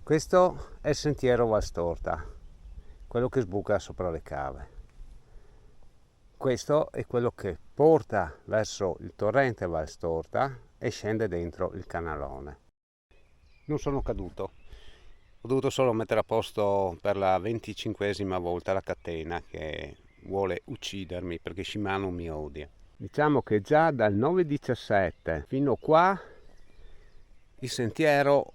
Questo è il sentiero Valstorta, quello che sbuca sopra le cave. Questo è quello che porta verso il torrente Valstorta e scende dentro il canalone. Non sono caduto, ho dovuto solo mettere a posto per la 25esima volta la catena che vuole uccidermi perché Shimano mi odia. Diciamo che già dal 9,17 fino qua il sentiero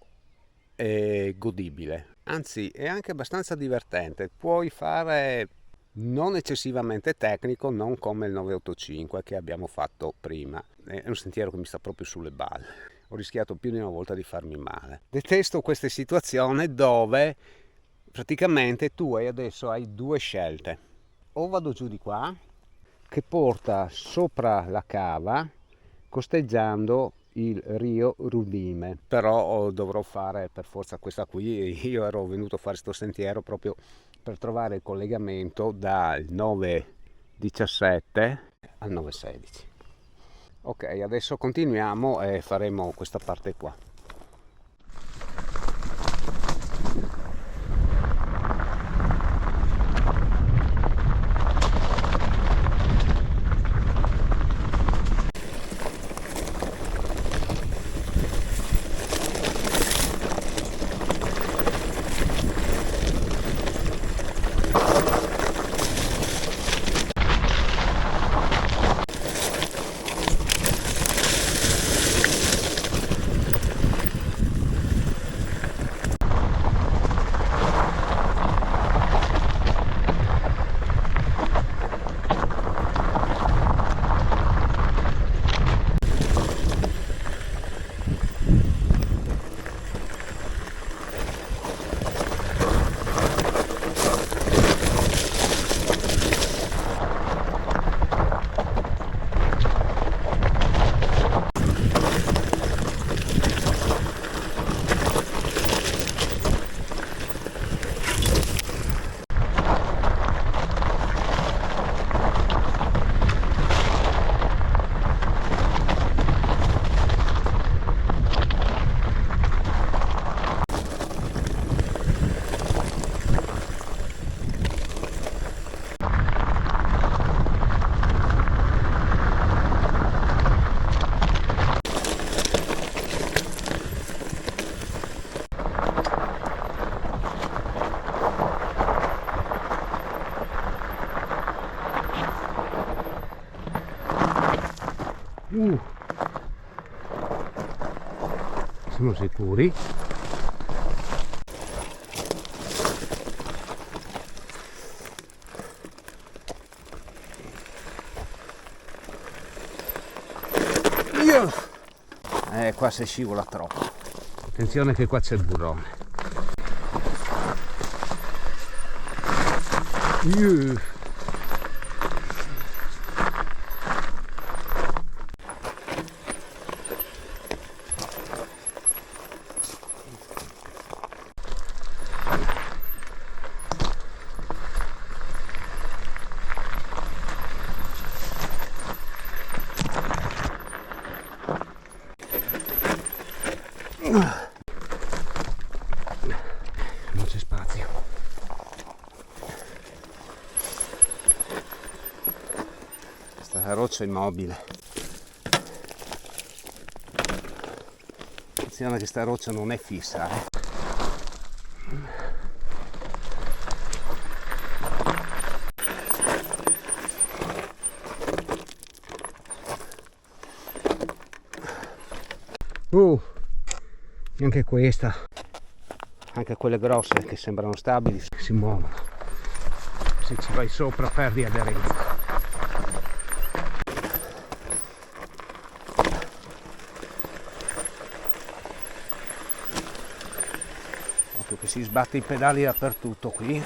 è godibile, anzi è anche abbastanza divertente. Puoi fare non eccessivamente tecnico, non come il 985 che abbiamo fatto prima. È un sentiero che mi sta proprio sulle balle. Ho rischiato più di una volta di farmi male. Detesto queste situazioni dove praticamente tu adesso hai due scelte. O vado giù di qua, che porta sopra la cava, costeggiando il Rio Rudime, però dovrò fare per forza questa qui. Io ero venuto a fare questo sentiero proprio per trovare il collegamento dal 9,17 al 9,16. Ok, adesso continuiamo e faremo questa parte qua. Siamo sicuri? Qua si scivola troppo. Attenzione che qua c'è il burrone. Non c'è spazio. Questa roccia immobile. Attenzione che sta roccia non è fissa. Anche questa, anche quelle grosse che sembrano stabili si muovono. Se ci vai sopra perdi aderenza. Occhio che si sbatte i pedali dappertutto qui.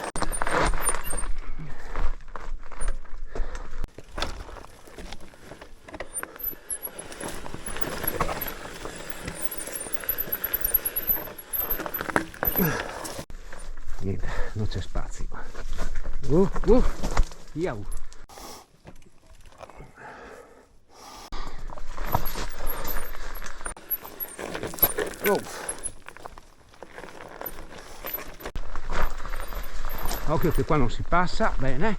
Niente, non c'è spazio. Iau. Occhio che qua non si passa, bene.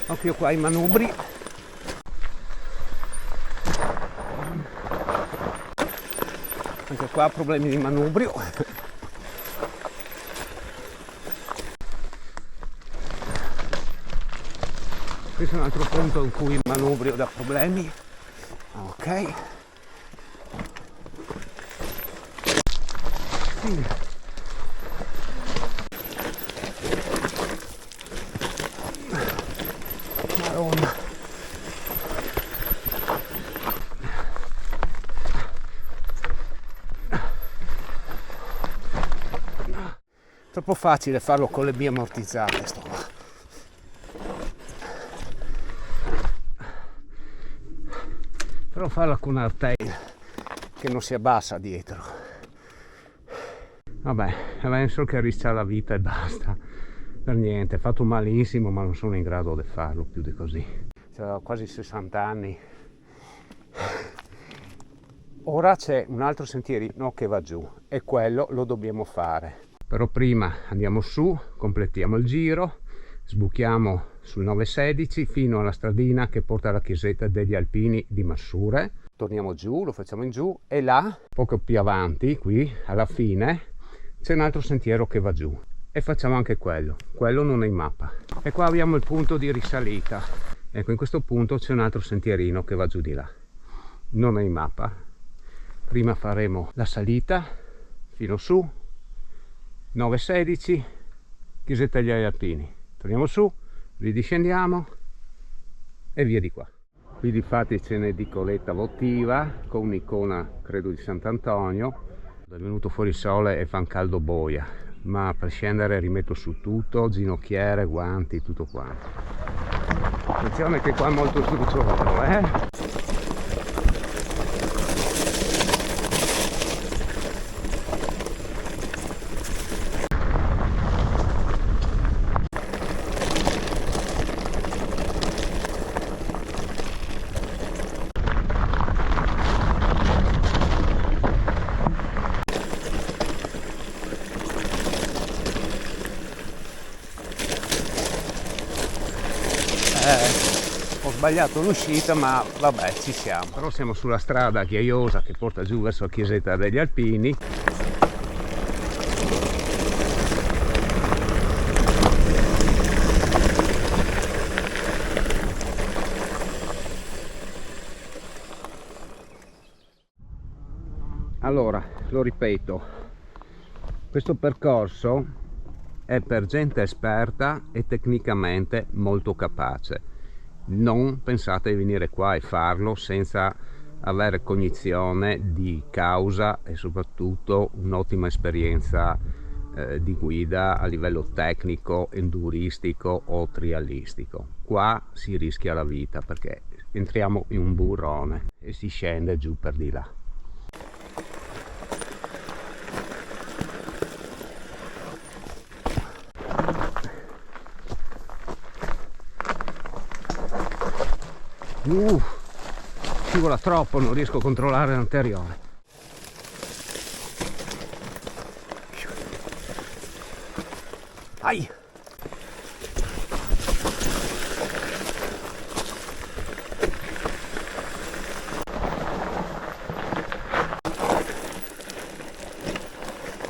Occhio qua ai manubri. Anche qua problemi di manubrio. Questo è un altro punto in cui il manubrio dà problemi. Ok. Sì. Madonna. Troppo facile farlo con le mie ammortizzate sto qua. Però farla con un hardtail che non si abbassa dietro. Vabbè, penso che rischia la vita e basta. Per niente, fatto malissimo, ma non sono in grado di farlo più di così. Ho quasi 60 anni. Ora c'è un altro sentierino che va giù e quello lo dobbiamo fare. Però prima andiamo su, completiamo il giro, sbuchiamo sul 916 fino alla stradina che porta alla chiesetta degli Alpini di Massure. Torniamo giù, lo facciamo in giù e là, poco più avanti, qui alla fine, c'è un altro sentiero che va giù. E facciamo anche quello non è in mappa. E qua abbiamo il punto di risalita. Ecco, in questo punto c'è un altro sentierino che va giù di là. Non è in mappa. Prima faremo la salita fino su, 916, chiesetta degli Alpini. Torniamo su, ridiscendiamo e via di qua. Qui difatti c'è un'edicoletta votiva con un'icona, credo, di Sant'Antonio. È venuto fuori il sole e fa un caldo boia, ma per scendere rimetto su tutto, ginocchiere, guanti, tutto quanto. Attenzione che qua è molto sdrucciolo, Ho sbagliato l'uscita, ma vabbè, ci siamo. Però siamo sulla strada ghiaiosa che porta giù verso la chiesetta degli Alpini. Allora, lo ripeto, questo percorso è per gente esperta e tecnicamente molto capace. Non pensate di venire qua e farlo senza avere cognizione di causa e soprattutto un'ottima esperienza di guida a livello tecnico, enduristico o trialistico. Qua si rischia la vita perché entriamo in un burrone e si scende giù per di là. Scivola troppo, non riesco a controllare l'anteriore. Ai!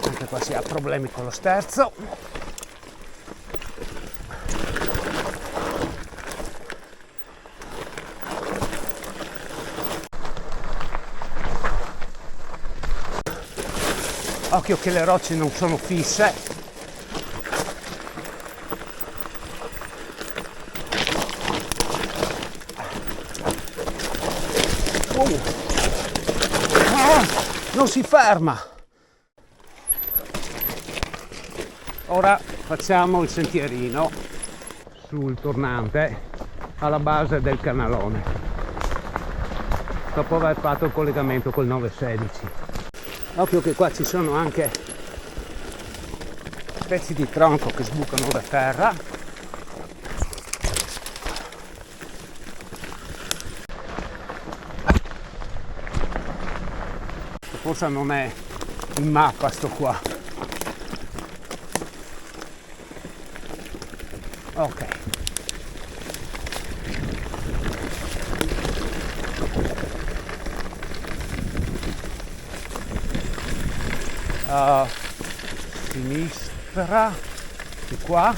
Anche qua si ha problemi con lo sterzo. Occhio che le rocce non sono fisse. Non si ferma. Ora facciamo il sentierino sul tornante alla base del canalone dopo aver fatto il collegamento col 916. Occhio che qua ci sono anche pezzi di tronco che sbucano da terra. forse non è in mappa sto qua. Ok. Sinistra di qua.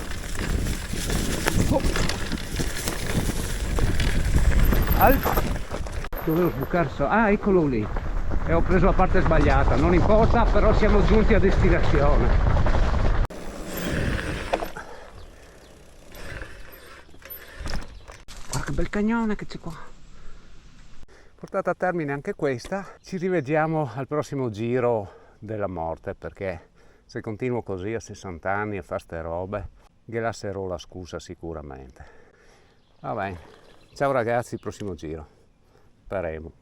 Dovevo sbucare eccolo lì, e ho preso la parte sbagliata, non importa, però siamo giunti a destinazione. Guarda che bel cagnone che c'è qua. Portata a termine anche questa, ci rivediamo al prossimo giro della morte, perché se continuo così a 60 anni a fare ste robe ghilasserò la scusa sicuramente. Va bene, ciao ragazzi, prossimo giro faremo.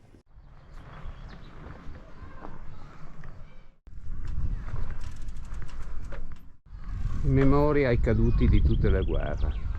In memoria ai caduti di tutte le guerre.